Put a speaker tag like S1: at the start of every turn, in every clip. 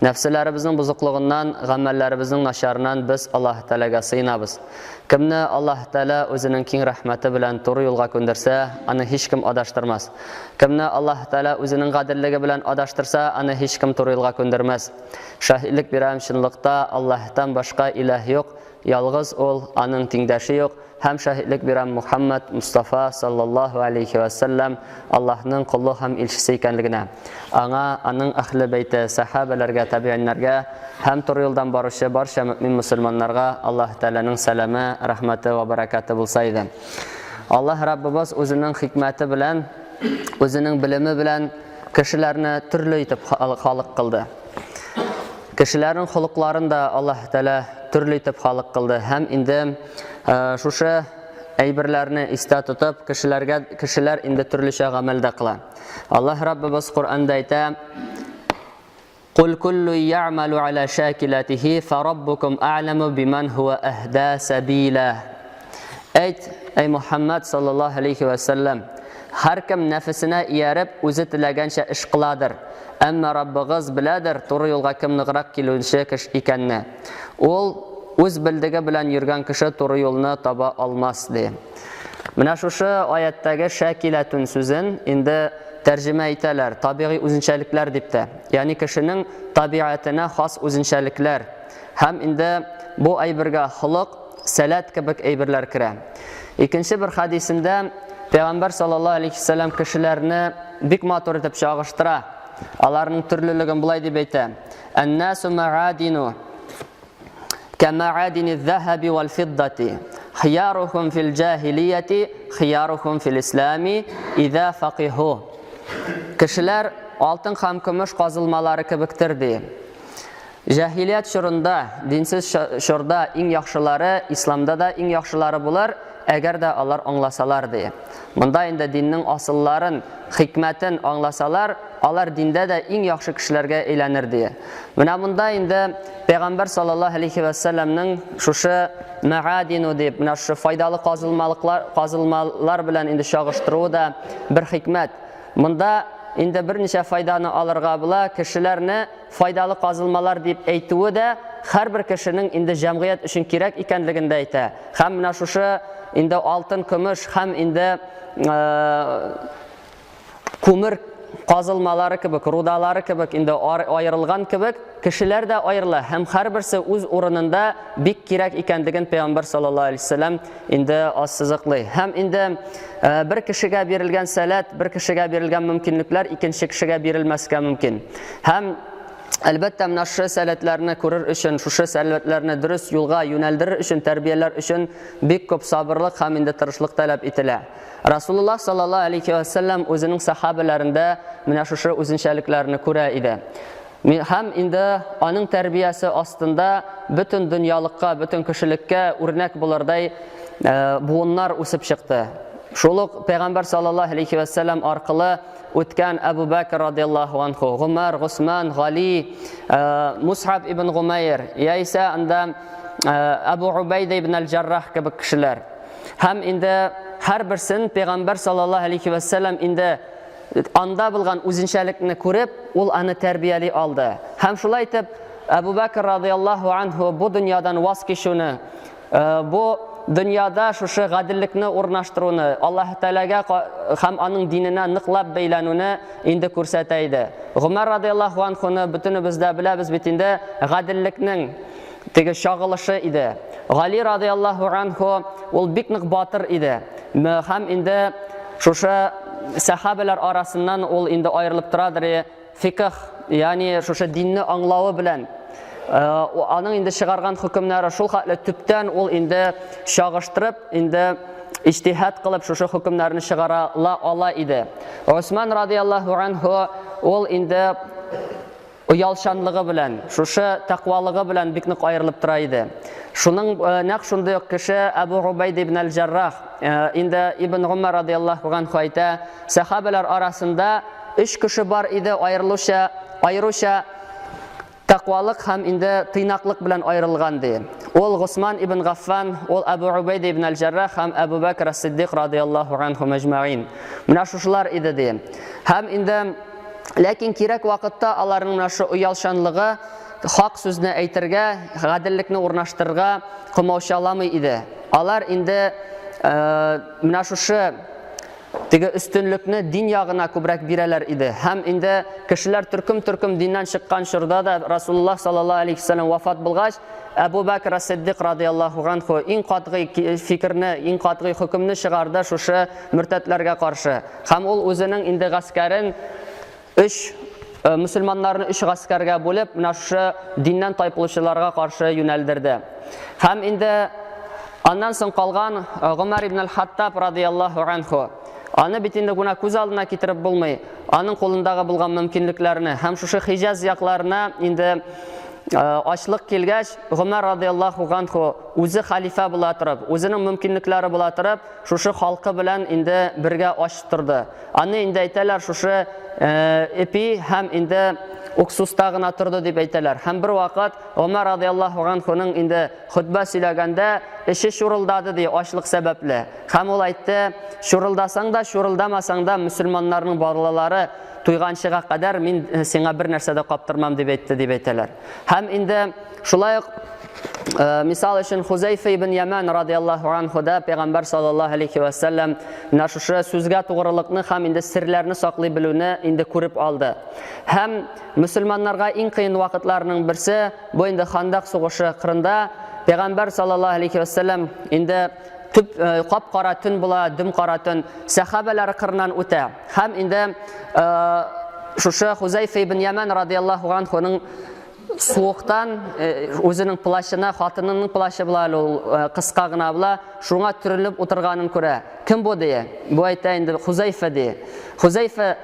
S1: Нәфселәребезнең бузыклыгыннан, гамәлләребезнең начарынан без Аллаһ Тәгаләгә сыйынабыз. Кемне Аллаһ Тәгалә үзенең киң рәхмәте белән туры юлга күндерсә, аны һич кем адаштырмас. Кемне Аллаһ Тәгалә үзенең гаделлеге белән адаштырса, аны һич кем туры юлга күндермәс. Шаһидлек бирәм, чынлыкта Аллаһтан башка илаһ юк, ялгыз ул, аның тиңдәше юк. Һәм шаһидлек бирәм Мухаммад Мустафа саллаллаһу алейхи ва саллям Аллаһның кулы һәм илчесе икәнлегенә. Аңа, аның әһле бәйте, сахабаларга, табигиннәргә һәм туры юлдан баручы барча мөмин мусламаннарга Аллаһ Тәгаләнең сәламе, рәхмәте ва баракаты булса иде. Аллаһ Раббыбыз үзенең хикмәте белән, үзенең билеме белән кешеләрне төрле итеп халык кылды. Кешеләрнең холыкларын да Аллаһ Тәгалә төрле итеп халык кылды. Һәм инде шушы әйберләрне истә тотып, кешеләр инде төрлечә гамәлдә кыла. Аллаһ Раббыбыз Куръанда әйтә: "Кул куллу я'малу аля шакилатихи, фараббукум а'ламу биман хува ахда сабила." Әйт, эй Мухаммад саллаллаһу алейхи ва саллям, һәр кем нәфесенә ияреп, үзе теләгәнчә эш кыладыр. Әмма Раббыгыз беләдер, туры юлга кем ныграк килүче кеше икәнне. Ул үз белдеге белән йөргән кеше туры юлны таба алмас ди. Менә шушы аяттагы шакилатун сүзен инде тәрҗемә итәләр, табигый үзенчәлекләр дип тә. Ягъни кешенең табигатына хас үзенчәлекләр. Һәм инде бу әйбергә холык, сәлат кебек әйберләр керә. Икенче бер хадисендә Пәйгамбәр саллаллаһу алейхи ва саллям кешеләрне бик матур итеп чагыштыра. Аларның төрлелеген булай дип әйтә: "Ан-насу ма'адину كمعادن الذهب والفضة خيارهم في الجاهلية خيارهم في الإسلام إذا فقهوا." Кешеләр алтын һәм көмеш казылмалары кебектер ди. Җаһилият чорында, динсез чорда иң яхшылары, исламда да иң яхшылары булар, әгәр дә алар аңласалар ди. Монда инде диннең асылларын, хикмәтен аңласалар, алар диндә дә иң яхшы кешеләргә әйләнер ди. Менә монда инде Пәйгамбәр саллаллаһу алейхи ва саллямның шушы маадину дип, менә шушы файдалы казылмалар белән инде чагыштыруы да бер хикмәт. Монда инде берничә файданы алырга була, кешеләрне файдалы казылмалар дип әйтүе дә һәрбер кешенең инде җәмгыять өчен кирәк икәнлеген дә әйтә. Һәм менә шушы инде алтын, көмеш һәм инде күмер казылмалары кебек, рудалары кебек инде аерылган кебек, кешеләр дә аерыла һәм һәрберсе үз урынында бик кирәк икәнлеген Пәйгамбәр саллаллаһу алейхи ва саллям инде ассызыклый. Һәм инде бер кешегә бирелгән сәлат, бер кешегә бирелгән мөмкинлекләр икенче кешегә бирелмәскә мөмкин. Һәм әлбәттә менә шушы сәләтләрне күрер өчен, шушы сәләтләрне дөрес юлга юнәлдерер өчен, тәрбияләр өчен бик күп сабырлык һәм инде тырышлык таләп ителә. Расулуллаһ саллаллаһу алейхи ва саллям үзенең сахабаларында менә шушы үзенчәлекләрне күрә иде. Һәм инде аның тәрбиясе астында бөтен дөньялыкка, бөтен кешелеккә үрнәк булырдай буыннар үсеп чыкты. Шул ук Пәйгамбәр саллаллаһу алейхи ва саллям аркылы үткән Абу Бәкр радиллаһу анху, Гумар, Госман, Гали, Мус'аб ибн Гумайр, яисә анда Абу Убайда ибн аль-Джаррах кебек кешеләр. Һәм инде һәр берсен Пәйгамбәр саллаллаһу алейхи ва саллям инде анда булган үзенчәлекне күреп, ул аны тәрбияли алды. Һәм шулай итеп, Абу Бәкр радиллаһу анху бу дөньядан ваз кичүне, бу дөньяда шушы гаделлекне урнаштыруны, Аллаһ Тәгаләгә һәм аның диненә ныклап бәйләнүне инде күрсәтә иде. Гумар радиллаһу анхуны бөтенебез дә беләбез бит инде гаделлекнең теге шагылышы иде. Гали радиллаһу анху ул бик нык батыр иде. Һәм инде шушы сахабалар арасыннан ул инде аерылып торадыр, фикх, ягъни шушы динне аңлавы белән аның инде чыгарган хөкемнәре шул хәтле төптән ул инде чагыштырып, инде иҗтиһад кылып шушы хөкемнәрне чыгара ала иде. Усман радиллаһу анху ул инде уялшанлыгы белән, шушы тақвалыгы белән бик нык аерылып тора иде. Шуның нәкъ шундый ук кеше Абу Убайда ибн аль-Джаррах, инде Ибн Умар радиллаһу анху әйтә, сахабалар арасында 3 кеше бар иде аеруча тақвалык һәм инде тыйнаклык белән аерылган ди. Ул Госман ибн Гаффан, ул Абу Убайда ибн аль-Джаррах һәм Абу Бәкр ас-Сиддиқ радиллаһу анху мәҗмәгин. Менә шушылар иде ди. Һәм инде ләкин кирәк вакытта аларның менә шу оялшанлыгы, хак сүзне әйтергә, гаделлекне урнаштырырга кылмаучаламый иде. Алар инде менә шушы теге өстенлекне дин ягына күбрәк бирәләр иде. Һәм инде кешеләр төркем диннән чыккан чорда да Расулуллаһ саллаллаһу алейхи ва саллям вафат булгач, Әбу Бәкр ас-Сиддиқ радиллаһу анху иң катгый фикерне, иң катгый хөкемне чыгарды шушы мөртәтләргә каршы. Һәм ул үзенең инде гаскәрен мөселманнарны 3 гаскәргә бүлеп, менә шушы диннән тайпылучыларга каршы юнәлдерде. Һәм инде аннан соң калган Гомар ибн аль-Хаттаб радиллаһу анху, аны бит инде гына күз алдына китереп булмый. Аның кулындагы булган мөмкинлекләрне һәм шушы Хиҗаз якларына инде ачлык килгәч, Гомар радиллаһу анху үзе халифа була торып, үзенең мөмкинлекләре була торып, шушы халкы белән инде бергә аш торды. Аны инде әйтәләр шушы эпи һәм инде уксуста гына торды дип әйтәләр. Һәм бер вакыт Гомар радиллаһу анхуның инде хутба сөйләгәндә эше шурылдады ди ачлык сәбәпле. Һәм ул әйтте, шурылдасаң да, шурылдамасаң да мөселманнарның барлылары туйганчыга кадәр мин сиңа бер нәрсә дә каптырмам дип әйтте дип әйтәләр. Һәм инде шулай ук мисал өчен Хузайфа ибн Яман радиллаһу анху да Пәйгамбәр саллаллаһу алейхи ва саллям менә шушы сүзгә тугрылыкны һәм инде серләрне саклый белүне инде күреп алды. Һәм мөселманнарга иң кыен вакытларның берсе бу инде Хандак сугышы кырында Пәйгамбәр саллаллаһу алейхи ва саллям инде кап-кара төн була, дөм-кара төн, сахабалар кырынан үтә. Һәм инде шушы Хузайфа ибн Яман радиллаһу анхуның суыктан үзенең плащына, хатынының плащы белән ул кыска гына була, шуңа төрелеп утырганын күрә. Кем бу дие? Бу әйтә инде Хузайфа дие. Хузайфа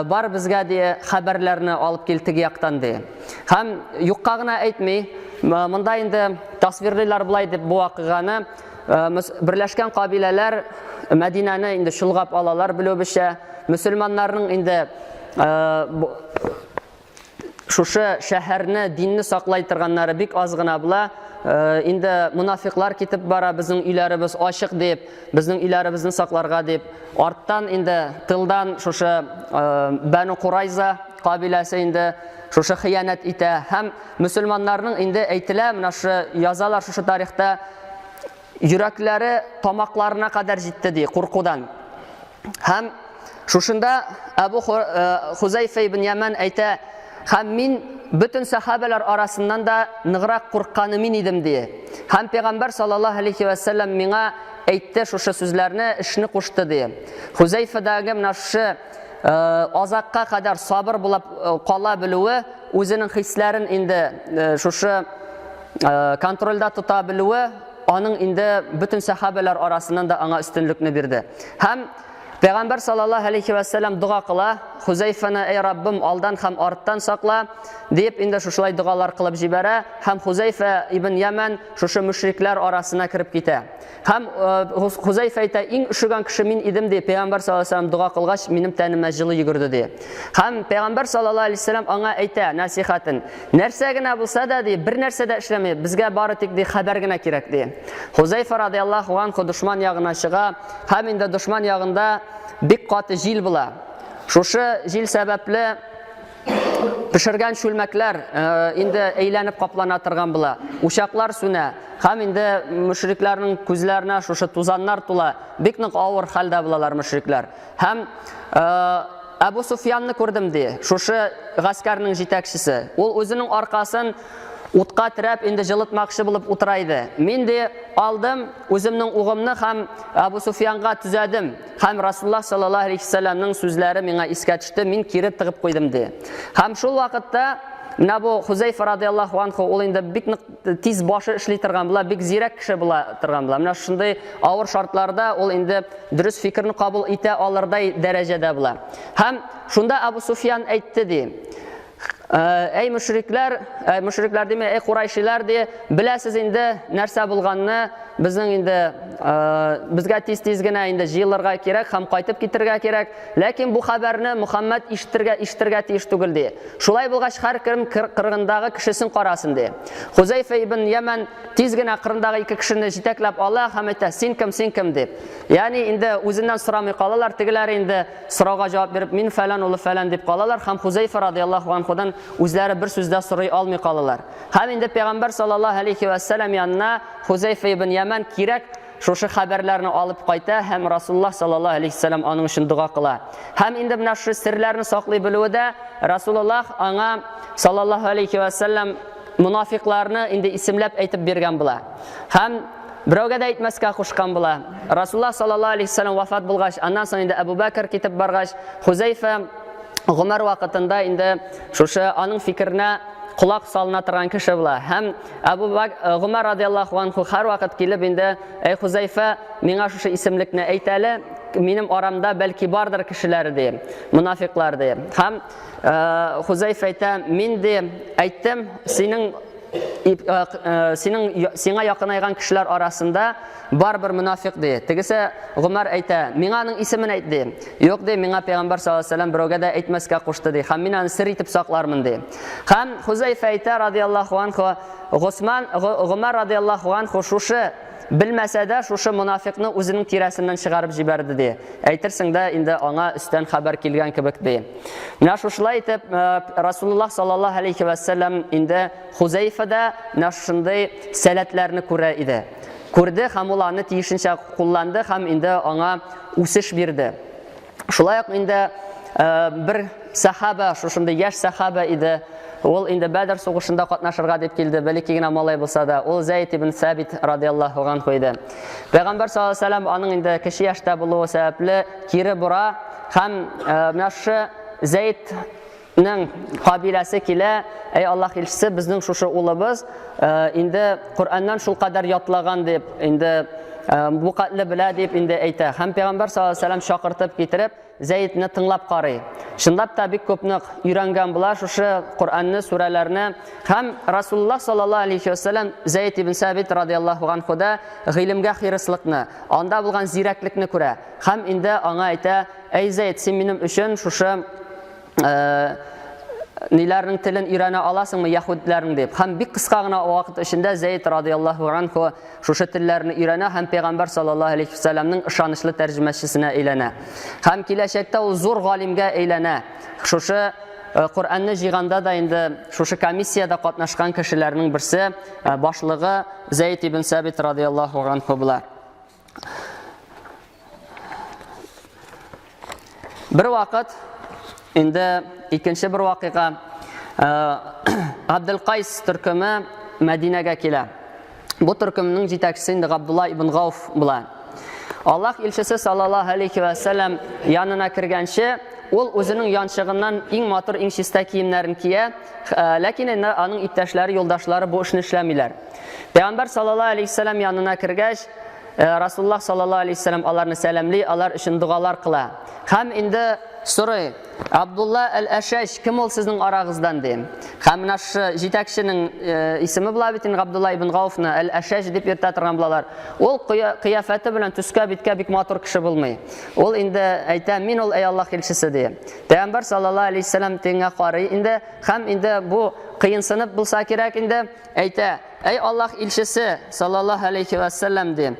S1: бар безгә дие хәбәрләрне алып килтег яктан дие. Һәм юкка гына әйтми, монда инде тасвирлыйлар булай дип бу вакыйганы Берләшкән кабиләләр Мәдинәне инде шулгап алалар белүбезчә, мөселманнарның инде шушы шәһәрне, динне саклай торганнары бик аз гына була. Инде мунафиклар китеп бара, безнең үйләребез ачык дип, безнең үйләребезне сакларга дип, арттан инде тылдан шушы Бәну Курайза кабиләсе инде шушы хыянат итә. Һәм мөселманнарның инде әйтелә, менә шушы язалар шушы тарихта йөрәкләре тамакларына кадәр җитте ди куркудан. Һәм шушында Әбу Хузайфа ибн Яман әйтә, һәм мин бөтен сахабалар арасыннан да ныграк куркканы мин идем ди. Һәм Пәйгамбәр саллаллаһу алейхи ва саллям миңа әйтте шушы сүзләрне, эшне кушты ди. Хузайфадагы менә шушы азакка кадәр сабыр булып кала белүе, үзенең хисләрен инде шушы контрольдә тота белүе, аның инде бөтен сахабалар арасыннан да аңа өстенлекне бирде. Һәм Пәйгамбәр саллаллаһу алейхи ва саллям дуга кыла, Хузайфаны эй Раббым алдан һәм арттан сакла дип инде шушылай дугалар кылып җибәрә. Һәм Хузайфа ибн Яман шушы мушриклар арасына кирип китә. Һәм Хузайфа әйтә, иң üşегән кеше мин идем ди. Пәйгамбәр саллаллаһу алейхи ва саллям дуга кылгач, минем тәнемә җылы йөгерде ди. Һәм Пәйгамбәр саллаллаһу алейхи ва саллям аңа әйтә насихатын, нәрсә генә булса да ди, бер нәрсә дә эшләмәй, безгә бары тик ди хәбәр генә кирәк ди. Хузайфа радиллаһу анху душман ягына чыга, һәм инде душман ягында бик каты җил була. Шушы җил сәбәпле пешергән шүлмәкләр инде әйләнеп каплана торган була. Ушаклар сүнә. Һәм инде мушрикларның күзләренә шушы тузаннар тула. Бик нык авыр хәлдә булалар мушриклар. Һәм Әбу Суфьянны күрдем ди. Шушы гаскәрнең җитәкчесе. Ул үзенең аркасын утка терәп инде җылытмакчы булып утыра иде. Мин де алдым үземнең угымны һәм Әбу Суфьянга төзәдем. Һәм Расулуллаһ саллаллаһу алейхи ва саллямның сүзләре миңа искә төште, мин кире тыгып куйдым ди. Һәм шул вакытта менә бу Хузайфа радиллаһу анху ул инде бик тиз башы эшли торган була, бик зирәк кеше була торган була. Менә шундый авыр шартларда ул инде дөрес фикерне кабул итә алырдай дәрәҗәдә була. Һәм шунда Әбу Суфьян әйтте ди: Эй мушриклар, мушриклар диме, эй курайшилар ди, беләсез инде нәрсә булганны, безнең инде безгә тиз-тиз генә инде җыелырга кирәк һәм кайтып китәргә кирәк, ләкин бу хәбәрне Мөхәммәд ишетергә тиеш түгел ди. Шулай булгач һәркем кыргындагы кешесен карасын ди. Хузайфа ибн Яман тиз генә кырындагы ике кешене җитәкләп ала һәм әйтә: "Син кем дип." Ягъни инде үзеннән сорамый калалар, тегеләр инде сорауга җавап биреп: "Мин фәлән улы фәлән" дип калалар һәм Хузайфа радиллаһу анһудан үзләре бер сүздә сорый алмый калалар. Һәм инде Пәйгамбәр саллаллаһу алейхи ва саллям янына Хузайфа ибн Яман кирәк шушы хәбәрләрне алып кайта һәм Расулуллаһ саллаллаһу алейхи ва саллям аның өчен дуга кыла. Һәм инде менә шу серләрне саклый белүдә Расулуллаһ аңа саллаллаһу алейхи ва саллям мунафикларны инде исемләп әйтеп биргән була. Һәм берәүгә дә әйтмәскә кушкан була. Расулуллаһ саллаллаһу алейхи ва саллям вафат булгач, аннан соң инде Әбу Бәкр китеп баргач, Хузайфа Гомар вакытында инде шушы аның фикеренә кулак салына торган кеше була. Һәм Әбу Бәкр Гомар радиллаһу анһу һәр вакыт килеп инде: "Эй Хузайфа, миңа шушы исемлекне әйт әле, минем арамда бәлки бардыр кешеләр" ди, мунафиклар ди. Һәм Хузайфа әйтә: "Мин ди әйттем, сиңа якынайган кешеләр арасында бар бер мунафик" ди. Тегесе Гомар әйтә: "Миңа аның исемен әйт" ди. "Юк" ди, "Миңа Пәйгамбәр саллаллаһу алейхи ва саллям берәүгә дә әйтмәскә кушты" ди. "Һәм мин аны сер итеп саклармын" ди. Һәм Хузайфа әйтә радиллаһу анһу, Гомар радиллаһу анһу шушы белмәсә дә шушы мунафикны үзенең тирәсеннән чыгарып җибәрде ди. Әйтерсең дә инде аңа өстән хәбәр килгән кебек ди. Менә шушылай итеп Расулуллаһ саллаллаһу алейхи ва саллям инде Хузайфада шундый сәләтләрне күрә иде. Күрде һәм ул аны тиешенчә кулланды һәм инде аңа үсеш бирде. Шулай ук инде бер сахаба, шушындай яшь сахаба иде. Ул инде Бәдр сугышында катнашырга дип килде, бәлки генә малай булса да. Ул Зәйд ибн Сабит радиллаһу анһу иде. Пәйгамбәр саллаллаһу алейхи ва саллям аның инде кеше яшьтә булуы сәбәпле кире бора һәм менә шу Зәйднең кабиләсе килә: "Эй Аллаһ илчесе, безнең шушы улыбыз инде Кураннан шул кадәр ятлаган" дип, инде бу катлы белә дип инде әйтә. Һәм Пәйгамбәр саллаллаһу алейхи ва саллям чакыртып китереп Зәйдне тыңлап карый. Шундап та бик күп нык өйрәнгән була шушы Куранны, сүрәләрне. Һәм Расулуллаһ саллаллаһу алейхи ва саллям Зәйд ибн Сабит радиллаһу анһуда гыйлемгә хирыслыкны, анда булган зирәклекне күрә. Һәм инде аңа әйтә: "Эй Зәйд, син минем өчен шушы ниләрнең телен өйрәнә аласыңмы яһүдләрнең" дип. Һәм бик кыска гына вакыт эчендә Зәйд радиллаһу анһу шушы телләрне өйрәнә һәм Пәйгамбәр саллаллаһу алейхи ва саллямның ышанычлы тәрҗемәчесенә әйләнә. Һәм киләчәктә ул зур галимгә әйләнә. Шушы Куранны җыйганда да инде шушы комиссиядә катнашкан кешеләрнең берсе, башлыгы Зәйд ибн Сабит радиллаһу анһу була. Бер вакыт инде икенче бер вакыйга Абдул-Кайс төркеме Мәдинәгә килә. Бу төркемнең җитәкчесе инде Габдулла ибн Гауф була. Аллаһ илчесе саллаллаһу алейхи ва саллям янына кергәнче, ул үзенең янчыгыннан иң матур, иң чиста киемнәрен кия, ләкин аның иптәшләре, юлдашлары бу эшне эшләмиләр. Пәйгамбәр саллаллаһу алейхи ва саллям янына кергәч, Расулуллаһ саллаллаһу алейхи ва саллям аларны сәламли, алар өчен дугалар кыла. Һәм инде сорый: "Абдулла әл-Ашаш, кем ул сезнең арагыздан?" ди. Һәм менә шу җитәкченең исеме була бит, Габдулла ибн Гауфны әл-Ашаш дип йөртә торган булалар. Ул кыяфәте белән төскә биткә бик матур кеше булмый. Ул инде әйтә: "Мин ул, эй Аллаһ илчесе" ди. Пәйгамбәр саллаллаһу алейхи ва саллям тиңә карый инде һәм инде бу кыенсынып булса кирәк инде әйтә: "Эй Аллаһ илчесе саллаллаһу алейхи ва саллям" ди.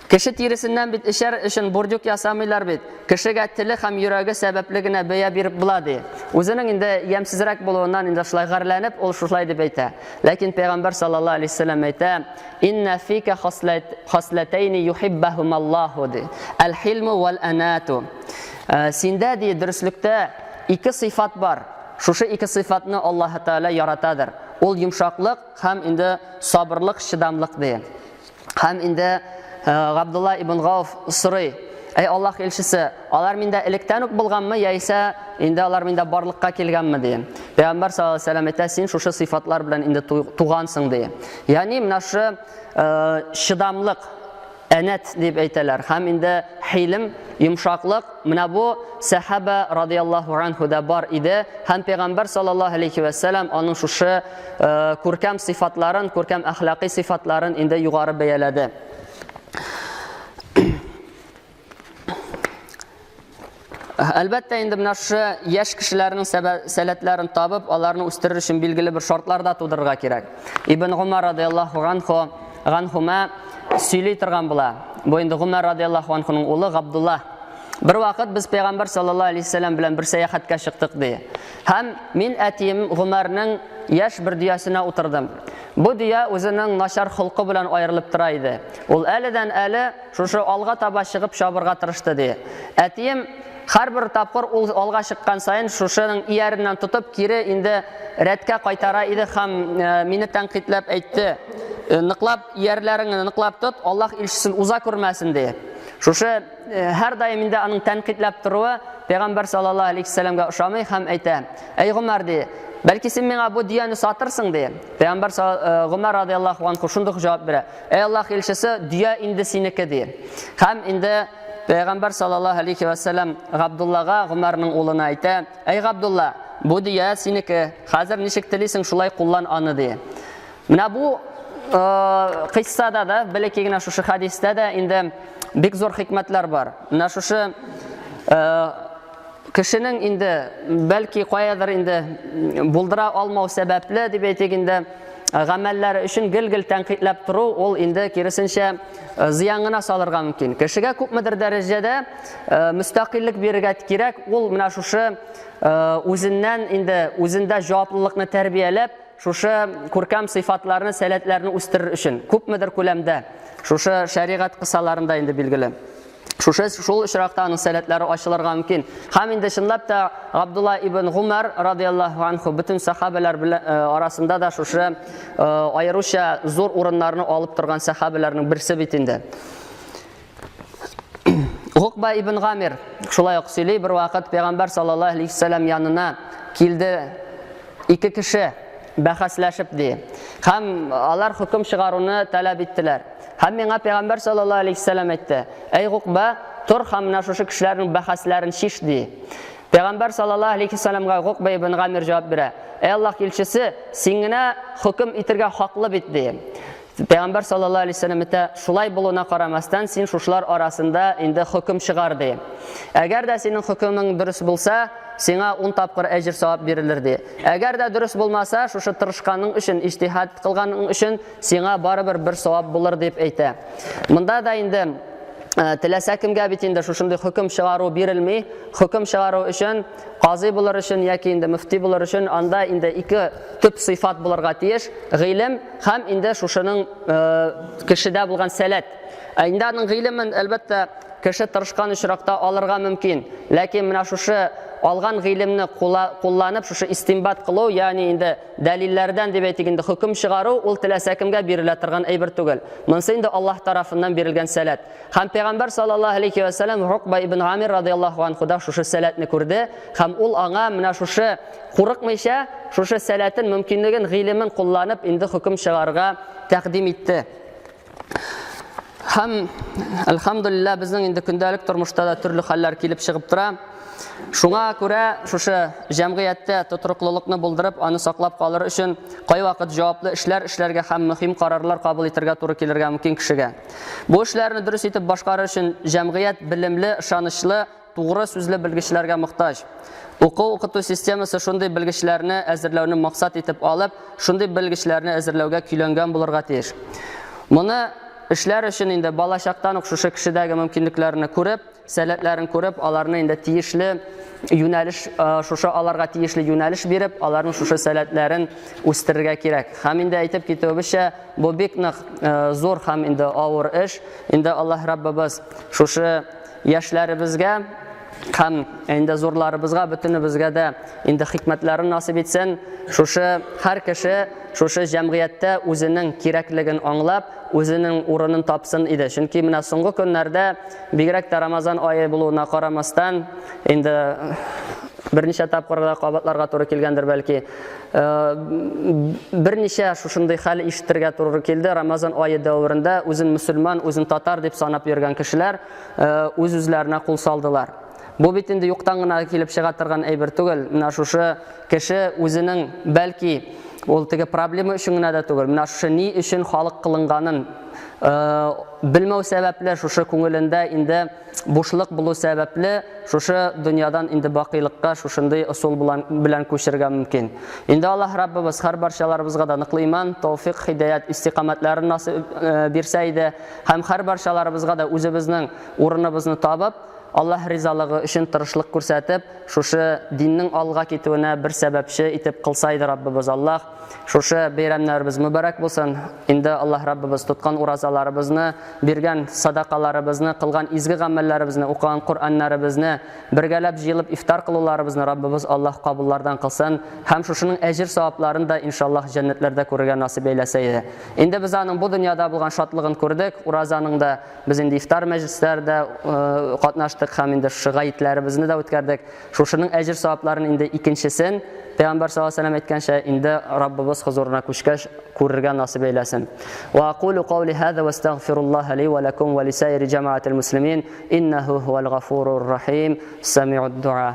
S1: Кеше тиресеннән бит эшәр өчен бурдюк ясамыйлар бит. Кешегә теле һәм йөрәге сәбәпле генә бәя биреп була ди. Үзенең инде ямсызрак булуыннан инде шулай гарланып, ул шулай дип әйтә. Ләкин Пәйгамбәр саллаллаһу алейхи ва саллям әйтә: "Инна фика хаслатайни юхиббахумаллаһу" ди. "Ал-хилму вал-анату". Синдә ди дөреслектә ике сыйфат бар. Шушы ике сыйфатны Аллаһ Таала яратадыр. Ул йомшаклык һәм инде сабырлык, чыдамлык ди. Һәм инде Габдулла ибн Гауф сорый: "Эй Аллаһ илчесе, алар миндә электән үк булганмы, яисә инде алар миндә барлыкка килгәнме?" ди. Пәйгамбәр саллаллаһу алейхи ва саллям әйтә: "Син шушы сыйфатлар белән инде тугансың" ди. Ягъни менә шу чыдамлык, әнәт дип әйтәләр. Һәм инде хилм, йомшаклык, менә бу сахаба радиллаһу анһуда бар иде. Һәм Пәйгамбәр саллаллаһу алейхи ва саллям аның шушы күркәм сыйфатларын, күркәм әхлакый сыйфатларын инде югары бәяләде. Әлбәттә, инде менә шушы яшь кешеләрнең сәләтләрен табып, аларны үстерер өчен билгеле бер шартлар да тудырырга кирәк. Ибн Гумар радиллаһу анһума сөйли торган була. Бу инде Гумар радиллаһу анһуның улы Габдулла. Бер вакыт без Пәйгамбәр саллаллаһу алейхи вассалам белән бер сәяхәткә чыктык ди. Һәм мин әтием Гумарның яшь бер дөясенә утырдым. Бу дөя үзенең начар холкы белән аерылып тора иде. Ул әледән-әле шушы алга таба чыгып шабырга тырышты ди. Әтием һәрбер тапкыр ул алга чыккан сайын шушының ияреннән тотып кире инде рәткә кайтара иде һәм мине тәнкыйтьләп әйтте. Ныклап иярләреңне ныклап тот, Аллаһ илчесен уза күрмәсен ди. Шушы һәр даим инде аның тәнкыйтьләп торуы Пәйгамбәр саллаллаһу алейхи вассаламга ошамый һәм әйтә: "Әй Гумар ди, бәлки син миңа бу дөяне сатырсың ди." Пәйгамбәр Гумар радиллаһу анһу шундый җавап бирә: "Әй Аллаһ илчесе, дөя инде синеке ди." Һәм инде Пәйгамбәр саллаллаһу алейхи вассалам Габдуллага, Гумарның улына әйтә: "Әй Габдулла, бу дөя синеке. Хәзер ничек телисең, шулай куллан аны" ди. Менә бу кыйссада да, бәлки генә шушы хадистә дә инде бик зур хикмәтләр бар. Менә шушы кешенең инде бәлки каядыр инде булдыра алмау сәбәпле дип әйтик инде гамәлләре өчен гел-гел тәнкыйтьләп тору, ул инде киресенчә зыянына салырга мөмкин. Кешегә күпмедер дәрәҗәдә мөстәкыйльлек бирергә кирәк. Ул менә шушы үзеннән инде үзендә җаваплылыкны тәрбияләп, шушы күркәм сыйфатларны, сәләтләрне үстерер өчен күпмедер күләмдә шушы шәригать кысаларында инде билгеле. Шул очракта аның сәләтләре ачылырга мөмкин. Һәм инде чынлап та Габдулла ибн Гумар радиллаһу анһу бөтен сахабалар арасында да шушы аеруча зур урыннарны алып торган сахабаларның берсе бит инде. Уқба ибн Гамир шулай ук сөйли, бер вакыт Пәйгамбәр саллаллаһу алейхи вассалам янына килде ике кеше бәхәсләшеп ди. Һәм алар хөкем чыгаруны таләп иттеләр. Һәм миңа Пәйгамбәр саллаллаһу алейхи вассалам әйтте: "Әй Уқба, тор һәм менә шушы кешеләрнең бәхәсләрен шиш" ди. Пәйгамбәр саллаллаһу алейхи вассаламга Уқба ибн Гамир җавап бирә: "Әй Аллаһ илчесе, син генә хөкем итәргә хаклы бит" ди. Пәйгамбәр саллаллаһу алейхи вассалам әйтә: "Шулай булуына карамастан, син шушлар арасында инде хөкем чыгар" ди. Әгәр дә синең хөкемең дөрес булса, сиңа 10 тапкыр әҗр савап бирелер ди. Әгәр дә дөрес булмаса, шушы тырышканың өчен, иҗтиһад кылганың өчен сиңа барыбер бер савап булыр дип әйтә. Монда да инде теләсә кемгә бит инде шушындый хөкем чыгару бирелми. Хөкем чыгару өчен, казый булыр өчен яки инде мөфти булыр өчен анда инде ике төп сыйфат булырга тиеш: гыйлем һәм инде шушының кешедә булган сәләт. Инде аның гыйлемен әлбәттә кеше тырышкан очракта алырга мөмкин. Ләкин менә шушы алган гыйлемне кулланып, шушы истинбат кылу, ягъни инде дәлилләрдән дип әйтик инде хөкем чыгару, ул теләсә кемгә бирелә торган әйбер түгел. Монысы инде Аллаһ тарафыннан бирелгән сәләт. Һәм Пәйгамбәр саллаллаһу алейхи вассалам Уқба ибн Гамир радиллаһу анһу да шушы сәләтне күрде һәм ул аңа менә шушы курыкмыйча шушы сәләтен, мөмкинлеген, гыйлемен кулланып инде хөкем чыгарга тәкъдим итте. Һәм әлхәмдүлилләһ безнең инде көндәлек тормышта да төрле хәлләр килеп чыгып тора. Шуңа күрә шушы җәмгыятьтә тотрыклылыкны булдырып, аны саклап калыр өчен кайвакыт җаваплы эшләргә һәм мөһим карарлар кабул итәргә туры килергә мөмкин кешегә. Бу эшләрне дөрес итеп башкарыр өчен җәмгыять белемле, ышанычлы, тугры сүзле белгечләргә мохтаҗ. Укыту системасы шундый белгечләрне әзерләүне максат итеп алып, шундый белгечләрне әзерләүгә көйләнгән булырга тиеш. Моны эшләр өчен инде балачактан ук шушы кешедәге мөмкинлекләрне күреп, сәләтләрен күреп, аларны инде тиешле юнәлеш, шушы аларга тиешле юнәлеш биреп, аларның шушы сәләтләрен үстерергә кирәк. Һәм инде әйтеп китүебезчә, бу бик нык зур һәм инде авыр эш. Инде Аллаһ Раббыбыз шушы яшьләребезгә һәм инде зурларыбызга, бөтенебезгә дә инде хикмәтләрен насыйп итсен. Шушы һәр кеше шушы җәмгыятьтә үзенең кирәклеген аңлап, үзенең урынын тапсын иде. Чөнки менә соңгы көннәрдә бигрәк тә Рамазан ае булуына карамастан, инде берничә тапкырга кабатларга туры килгәндер бәлки. Берничә шушындый хәл ишетергә туры килде. Рамазан ае дәврендә үзен мөселман, үзен татар дип санап йөргән кешеләр үз-үзләренә кул салдылар. Бу бит инде юктан гына килеп чыга торган әйбер түгел. Менә шушы кеше үзенең бәлки ул теге проблема өчен генә дә түгел, менә шушы ни өчен халык кылынганын белмәү сәбәпле, шушы күңелендә инде бушлык булу сәбәпле, шушы дөньядан инде бакыйлыкка шушындый усул белән күчергә мөмкин. Инде Аллаһ Раббыбыз һәр барчаларыбызга да ныклы иман, тауфик, хидаят, истиқаматларын насыйп бирсә иде, һәм һәр барчаларыбызга да үзебезнең урыныбызны табып, Аллаһ ризалыгы өчен тырышлык күрсәтеп, шушы диннең алга китүенә бер сәбәпче итеп кылса иде Раббыбыз Аллаһ. Шушы бәйрәмнәребез мөбарәк булсын. Инде Аллаһ Раббыбыз тоткан уразаларыбызны, биргән садакаларыбызны, кылган изге гамәлләребезне, укыган Кур'аннарыбызны, бергәләп җыелып ифтар кылуларыбызны Раббыбыз Аллаһ кабуллардан кылсын һәм шушының әҗр савапларын да иншаллаһ җәннәтләрдә күрергә насыйп әйләсә иде. Инде без аның бу дөньяда булган шатлыгын күрдек. Уразаның да без инде ифтар мәҗлесләрдә катнаштык һәм инде шыгайтләребезне дә үткәрдек. Шушының әҗр савапларын инде икенчесен Пәйгамбәр саллаллаһу алейһи ва сәллям әйткәнчә инде Раббыбыз хузурына күчкәч күрергә насыйп әйләсен. Ва aqulu qawli hadha wa astaghfirullah li wa lakum wa li sa'iri jama'atil muslimin innahu huwal ghafurur rahim. Sami'ud du'a.